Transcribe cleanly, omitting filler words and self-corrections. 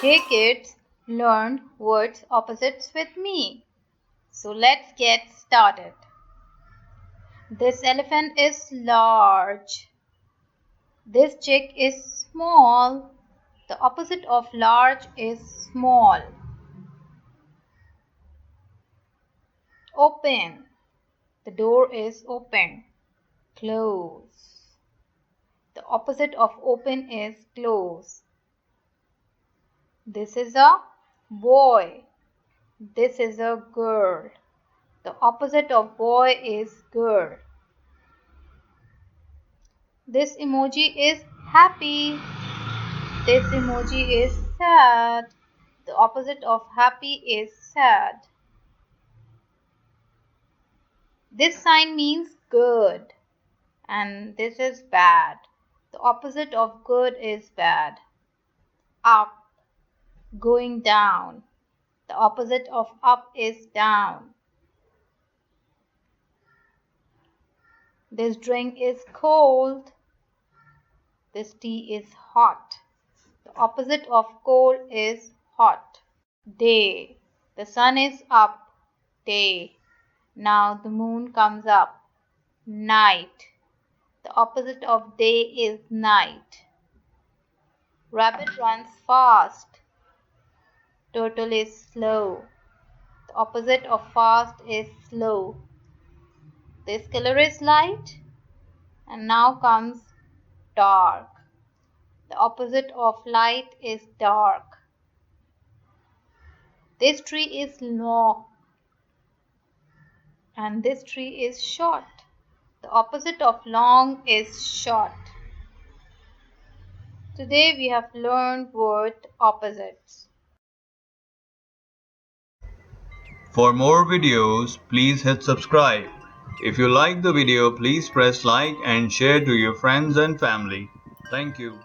Hey kids, learn words opposites with me. So let's get started. This elephant is large. This chick is small. The opposite of large is small. Open. The door is open. Close. The opposite of open is close. This is a boy. This is a girl. The opposite of boy is girl. This emoji is happy. This emoji is sad. The opposite of happy is sad. This sign means good and this is bad. The opposite of good is bad. Up, going down. The opposite of up is down. This drink is cold. This tea is hot. The opposite of cold is hot. Day. The sun is up. Day. Now the moon comes up. Night. The opposite of day is night. Rabbit runs fast. Turtle is slow. The opposite of fast is slow. This color is light. And now comes dark. The opposite of light is dark. This tree is long and this tree is short. The opposite of long is short. Today we have learned word opposites. For more videos, please hit subscribe. If you like the video, please press like and share to your friends and family. Thank you.